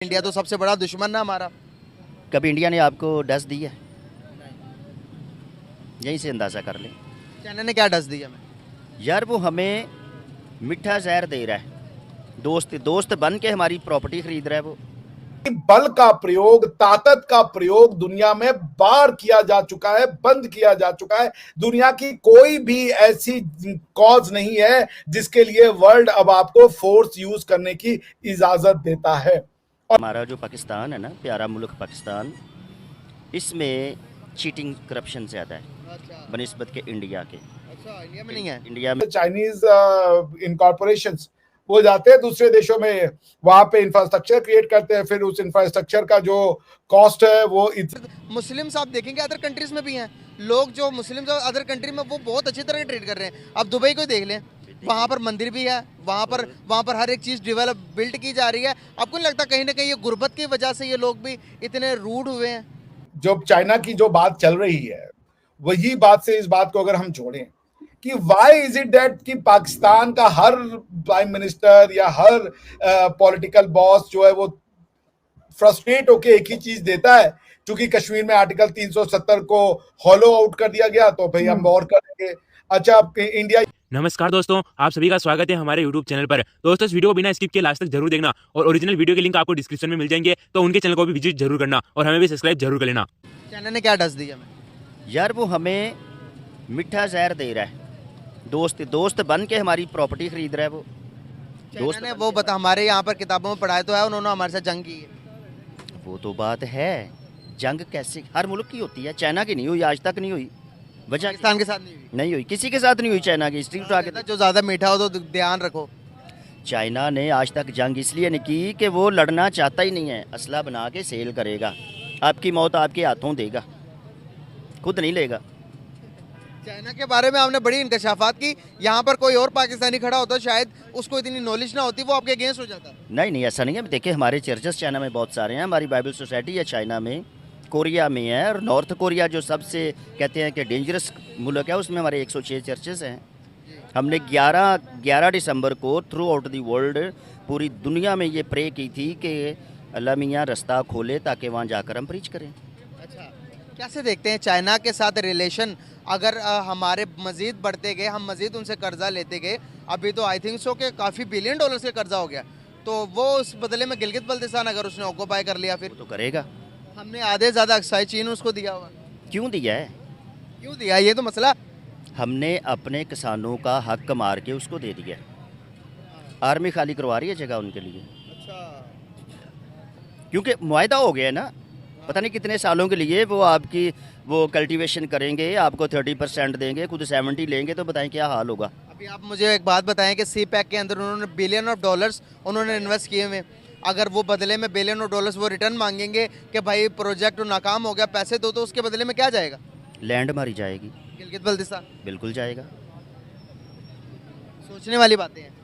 India तो सबसे बड़ा दुश्मन ना हमारा। कभी इंडिया ने आपको डस दिया? यहीं से अंदाज़ा कर लें। चाइना ने क्या डस दिया हमें? यार वो हमें मीठा जहर दे रहा है, दोस्त दोस्त बन के हमारी प्रॉपर्टी खरीद रहा है वो। बल का प्रयोग, ताकत का प्रयोग दुनिया में बार किया जा चुका है, बंद किया जा चुका है। दुनिया की कोई भी ऐसी कॉज नहीं है जिसके लिए वर्ल्ड अब आपको फोर्स यूज करने की इजाजत देता है। हमारा जो पाकिस्तान है ना, प्यारा मुल्क पाकिस्तान, इसमें चीटिंग करप्शन ज़्यादा है अच्छा बनिस्बत के इंडिया के। अच्छा, इंडिया में नहीं है। इंडिया में चाइनीज इनकॉर्पोरेशंस वो जाते हैं दूसरे देशों में, वहां पे इंफ्रास्ट्रक्चर क्रिएट करते हैं, फिर उस इंफ्रास्ट्रक्चर का जो कॉस्ट है वो मुस्लिम्स आप देखेंगे अदर कंट्रीज में भी हैं लोग, जो मुस्लिम्स अदर कंट्री में वो बहुत अच्छी तरह ट्रीट कर रहे हैं। अब दुबई को देख लें, वहाँ पर मंदिर भी है, वहाँ पर हर एक चीज़ डेवलप बिल्ड की जा रही है। आपको नहीं लगता कहीं ना कहीं ये गुर्बत की वजह से ये लोग भी इतने रूड हुए हैं? जो चाइना की जो बात चल रही है वही बात से इस बात को अगर हम जोड़ें कि व्हाई इज इट दैट कि पाकिस्तान का हर प्राइम मिनिस्टर या हर पॉलिटिकल बॉस जो है वो फ्रस्ट्रेट होके एक ही चीज देता है, क्योंकि कश्मीर में आर्टिकल 370 को हॉलो आउट कर दिया गया तो भाई हम और करेंगे। अच्छा, आपके इंडिया। नमस्कार दोस्तों, आप सभी का स्वागत है हमारे YouTube चैनल पर। दोस्तों इस वीडियो को बिना स्किप के लास्ट तक जरूर देखना और ओरिजिनल वीडियो के लिंक आपको डिस्क्रिप्शन में मिल जाएंगे, तो उनके चैनल को भी विजिट जरूर करना और हमें भी सब्सक्राइब जरूर कर लेना। चाइना ने क्या डस दिया हमें? यार वो हमें मीठा जहर दे रहा है, दोस्त बन के हमारी प्रॉपर्टी खरीद रहा है वो। चाइना ने वो बता, हमारे यहाँ पर किताबों में पढ़ाया तो है, उन्होंने हमारे साथ जंग की है। वो तो बात है, जंग कैसे हर मुल्क की होती है, चाइना की नहीं हुई, आज तक नहीं हुई। वजह पाकिस्तान के साथ नहीं हुई। नहीं हुई, किसी के साथ नहीं हुई। चाइना की हिस्ट्री उठा के जो ज़्यादा मीठा हो तो ध्यान रखो। चाइना ने आज तक जंग इसलिए नहीं की कि वो लड़ना चाहता ही नहीं है, असला बना के सेल करेगा, आपकी मौत आपके हाथों देगा, खुद नहीं लेगा। चाइना के बारे में हमने बड़ी इंकशाफात की, यहाँ पर कोई और पाकिस्तानी खड़ा होता शायद उसको इतनी नॉलेज ना होती, वो आपके अगेंस्ट हो जाता। नहीं ऐसा नहीं है। देखिए हमारे चर्चेस चाइना में बहुत सारे हैं, हमारी बाइबल सोसाइटी है चाइना में, कोरिया में है, और नॉर्थ कोरिया जो सबसे कहते हैं कि डेंजरस मुल्क है, उसमें हमारे 106 चर्चेस हैं। हमने 11 दिसंबर को थ्रू आउट दी वर्ल्ड पूरी दुनिया में ये प्रे की थी कि अल्लाह मियाँ रास्ता खोले ताकि वहाँ जाकर हम प्रीच करें। अच्छा, कैसे देखते हैं चाइना के साथ रिलेशन? अगर हमारे मज़ीद बढ़ते गए, हम मज़ीद उनसे कर्जा लेते गए, अभी तो आई थिंक सो कि काफ़ी बिलियन डॉलर्स के कर्जा हो गया, तो वो उस बदले में गिलगित बल्तिस्तान अगर उसने ऑक्यूपाई कर लिया फिर तो करेगा। हमने आधे ज़्यादा अक्साई चीन उसको दिया हुआ। क्यों दिया है? क्यों दिया, ये तो मसला। हमने अपने किसानों का हक मार के उसको दे दिया। आर्मी खाली करवा रही है जगह उनके लिए, अच्छा, क्योंकि मुआहदा हो गया है ना, पता नहीं कितने सालों के लिए वो आपकी वो कल्टीवेशन करेंगे, आपको 30% देंगे, खुद 70 लेंगे, तो बताएं क्या हाल होगा। अभी आप मुझे एक बात बताएं कि सी पैक के अंदर उन्होंने बिलियन ऑफ डॉलर्स उन्होंने इन्वेस्ट किए हुए, अगर वो बदले में बिलियन ऑफ डॉलर्स वो रिटर्न मांगेंगे कि भाई प्रोजेक्ट नाकाम हो गया, पैसे दो, तो उसके बदले में क्या जाएगा? लैंड मारी जाएगी। गिलगित बल्तिस्तान बिल्कुल जाएगा। सोचने वाली बातें हैं।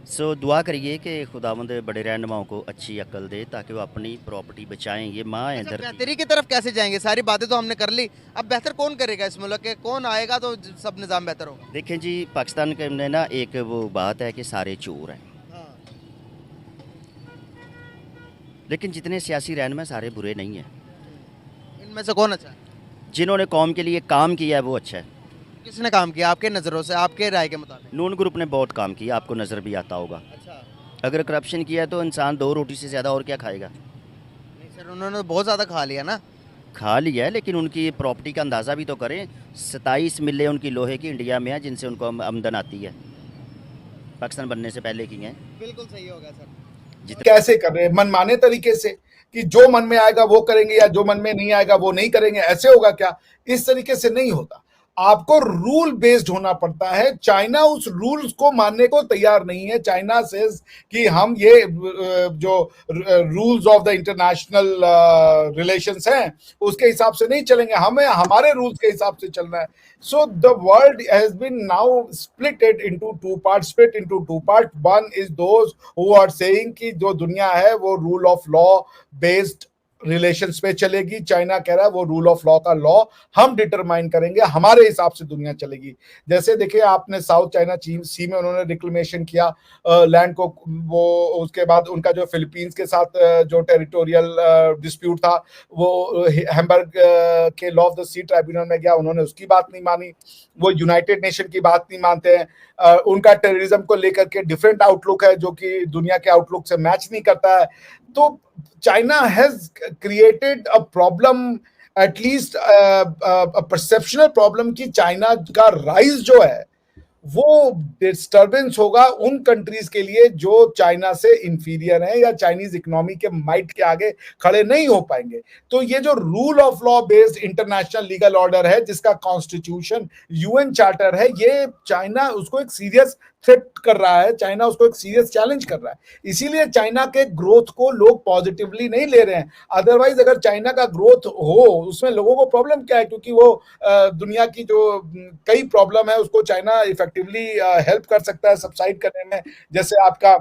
सो दुआ करिए कि खुदावंद बड़े रहनुमाओं को अच्छी अक्ल दे ताकि वो अपनी प्रॉपर्टी बचाएं। ये माँ है अच्छा, धरती। बेहतरी की तरफ कैसे जाएंगे? सारी बातें तो हमने कर ली, अब बेहतर कौन करेगा इस मुल्क के? कौन आएगा तो सब निज़ाम बेहतर होगा? देखें जी, पाकिस्तान के में ना एक वो बात है कि सारे चोर हैं, लेकिन जितने सियासी रहनुमा सारे बुरे नहीं हैं। इनमें से कौन अच्छा है? जिन्होंने कौम के लिए काम किया है वो अच्छा है। किसने काम किया आपके नज़रों से, आपके राय के मुताबिक? नून ग्रुप ने बहुत काम किया, आपको नज़र भी आता होगा। अच्छा, अगर करप्शन किया है तो इंसान 2 रोटी से ज़्यादा और क्या खाएगा? नहीं सर, उन्होंने बहुत ज़्यादा खा लिया ना। खा लिया है, लेकिन उनकी प्रॉपर्टी का अंदाज़ा भी तो करें। 27 मिलें उनकी लोहे की इंडिया में है, जिनसे उनको आमदन आती है, पाकिस्तान बनने से पहले की हैं। बिल्कुल सही हो गया सर। कैसे कर रहे हैं मनमाने तरीके से कि जो मन में आएगा वो करेंगे या जो मन में नहीं आएगा वो नहीं करेंगे, ऐसे होगा क्या? इस तरीके से नहीं होता। आपको रूल बेस्ड होना पड़ता है। चाइना उस रूल्स को मानने को तैयार नहीं है। चाइना सेज कि हम ये जो rules of the international relations हैं उसके हिसाब से नहीं चलेंगे, हमें हमारे रूल्स के हिसाब से चलना है। So the world has been now split into two parts. One is those who are saying कि जो दुनिया है वो rule of law based relations पे चलेगी। चाइना कह रहा है वो रूल ऑफ लॉ का लॉ हम डिटरमाइन करेंगे, हमारे हिसाब से दुनिया चलेगी। जैसे देखिए आपने साउथ चाइना सी में उन्होंने रिक्लेमेशन किया लैंड को, वो उसके बाद उनका जो फिलीपींस के साथ जो टेरिटोरियल डिस्प्यूट था वो हैम्बर्ग के law of the sea tribunal में गया, उन्होंने उसकी बात नहीं मानी। वो यूनाइटेड नेशन की बात नहीं मानते हैं। उनका टेररिज्म को लेकर के डिफरेंट आउटलुक है जो कि दुनिया के आउटलुक से मैच नहीं करता है। तो China has created a problem, at least perceptual problem की चाइना का राइज जो है वो डिस्टर्बेंस होगा उन कंट्रीज के लिए जो चाइना से इंफीरियर हैं या चाइनीज इकोनॉमी के माइट के आगे खड़े नहीं हो पाएंगे। तो ये जो rule of law based international legal order है जिसका कॉन्स्टिट्यूशन यूएन चार्टर है, ये चाइना उसको एक सीरियस थ्रेट कर रहा है, चाइना उसको एक सीरियस चैलेंज कर रहा है। इसीलिए चाइना के ग्रोथ को लोग पॉजिटिवली नहीं ले रहे हैं। अदरवाइज अगर चाइना का ग्रोथ हो उसमें लोगों को प्रॉब्लम क्या है, क्योंकि वो दुनिया की जो कई प्रॉब्लम है उसको चाइना इफेक्टिवली हेल्प कर सकता है सबसाइड करने में। जैसे आपका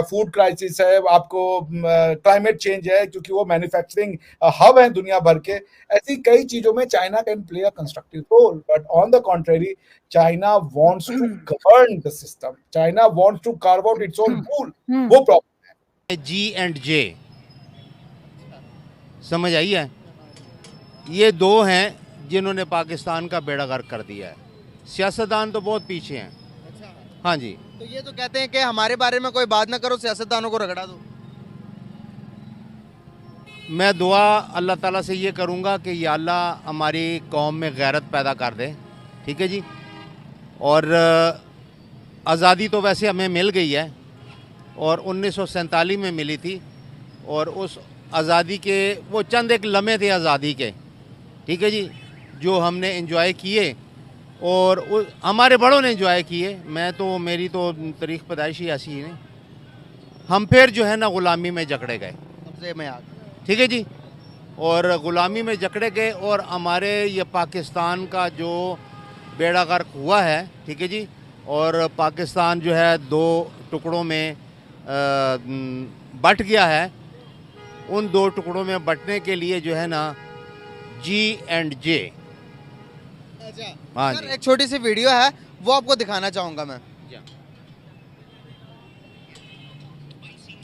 फूड क्राइसिस है, आपको क्लाइमेट चेंज है, क्योंकि वो मैन्युफैक्चरिंग हब है दुनिया भर के। ऐसी कई चीजों में China can play a constructive role, but on the contrary China wants to govern the system. China wants to carve out its own rule. वो प्रॉब्लम है। G&J समझ आई है, ये दो हैं जिन्होंने पाकिस्तान का बेड़ा गर्क कर दिया है। सियासतदान तो बहुत पीछे हैं। हाँ जी, तो ये तो कहते हैं कि हमारे बारे में कोई बात ना करो, सियासतदानों को रगड़ा दो। मैं दुआ अल्लाह ताला से ये करूँगा कि या अल्लाह हमारी कौम में गैरत पैदा कर दे, ठीक है जी। और आज़ादी तो वैसे हमें मिल गई है और 1947 में मिली थी, और उस आज़ादी के वो चंद एक लम्हे थे आज़ादी के, ठीक है जी, जो हमने एंजॉय किए और हमारे बड़ों ने एंजॉय किए। मैं तो, मेरी तो तारीख़ पैदाइश ही ऐसी है। हम फिर जो है ना ग़ुलामी में जकड़े गए, कब्जे में आ गए, ठीक है जी, और ग़ुलामी में जकड़े गए और हमारे ये पाकिस्तान का जो बेड़ा गर्क हुआ है, ठीक है जी, और पाकिस्तान जो है दो टुकड़ों में बट गया है। उन दो टुकड़ों में बटने के लिए जो है ना G&J। अच्छा हाँ सर, जी। एक छोटी सी वीडियो है वो आपको दिखाना चाहूंगा मैं।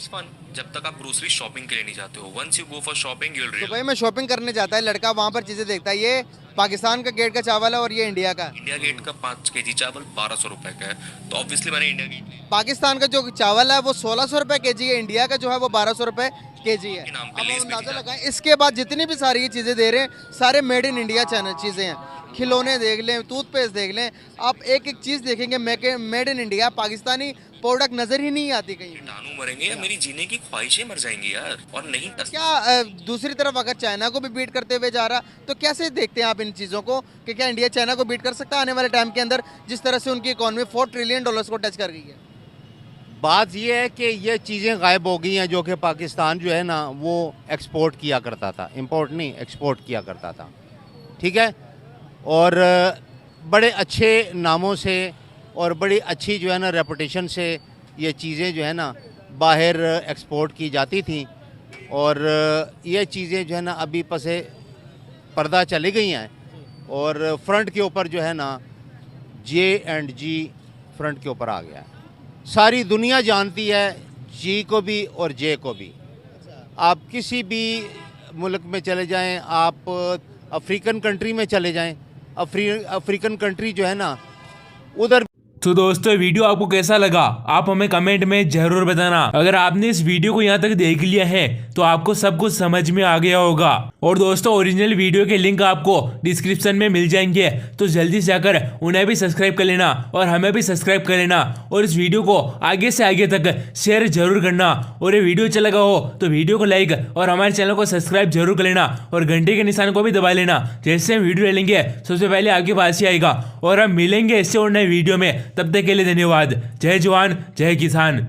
फन जब तक आप ग्रोसरी शॉपिंग के लिए नहीं जाते हो। Once you go for shopping you will तो रियलाइज भाई मैं शॉपिंग करने जाता है लड़का, वहाँ पर चीज़ें देखता है, ये पाकिस्तान का गेट का चावल है और ये इंडिया का है। इंडिया गेट का 5 केजी चावल 1200 रुपए का है, तो ऑब्वियसली मैंने इंडिया गेट लिया। पाकिस्तान का जो चावल है वो 1600 रुपए केजी है, इंडिया का जो है वो 1200 रुपए केजी है। के नाम अब पे हम लेस भी अंदाजा दिया। लगाएं, इसके बाद जितनी भी सारी ये चीज़ें दे रहे हैं सारे मेड इन इंडिया चीज़ें हैं। खिलौने देख लें, टूथपेस्ट देख लें, आप एक एक चीज़ देखेंगे made in India, Pakistani product नज़र ही नहीं आती कहीं। कीटाणु मरेंगे या मेरी जीने की ख्वाहिशें मर जाएंगी यार, और नहीं क्या दूसरी तरफ अगर चाइना को भी बीट करते हुए जा रहा, तो कैसे देखते हैं आप इन चीज़ों को कि क्या इंडिया चाइना को बीट कर सकता है आने वाले टाइम के अंदर, जिस तरह से उनकी इकोनॉमी $4 ट्रिलियन को टच कर गई है? बात ये है कि ये चीज़ें गायब हो गई हैं जो कि पाकिस्तान जो है ना वो एक्सपोर्ट किया करता था, इंपोर्ट नहीं एक्सपोर्ट किया करता था, ठीक है। और बड़े अच्छे नामों से और बड़ी अच्छी जो है ना रेपुटेशन से ये चीज़ें जो है ना बाहर एक्सपोर्ट की जाती थी, और ये चीज़ें जो है ना अभी पसे पर्दा चली गई हैं, और फ्रंट के ऊपर जो है ना J&G फ्रंट के ऊपर आ गया है। सारी दुनिया जानती है G को भी और J को भी। आप किसी भी मुल्क में चले जाएं, आप अफ्रीकन कंट्री में चले जाएं, अफ्रीकन कंट्री जो है ना उधर। तो दोस्तों वीडियो आपको कैसा लगा आप हमें कमेंट में जरूर बताना। अगर आपने इस वीडियो को यहाँ तक देख लिया है तो आपको सब कुछ समझ में आ गया होगा। और दोस्तों ओरिजिनल वीडियो के लिंक आपको डिस्क्रिप्शन में मिल जाएंगे, तो जल्दी से जाकर उन्हें भी सब्सक्राइब कर लेना और हमें भी सब्सक्राइब कर लेना, और इस वीडियो को आगे से आगे तक शेयर जरूर करना। और ये वीडियो अच्छा लगा हो तो वीडियो को लाइक और हमारे चैनल को सब्सक्राइब जरूर कर लेना, और घंटे के निशान को भी दबा लेना। जैसे हम वीडियो डालेंगे सबसे पहले आपके पास ही आएगा। और हम मिलेंगे इससे और नए वीडियो में, तब तक के लिए धन्यवाद। जय जवान जय किसान।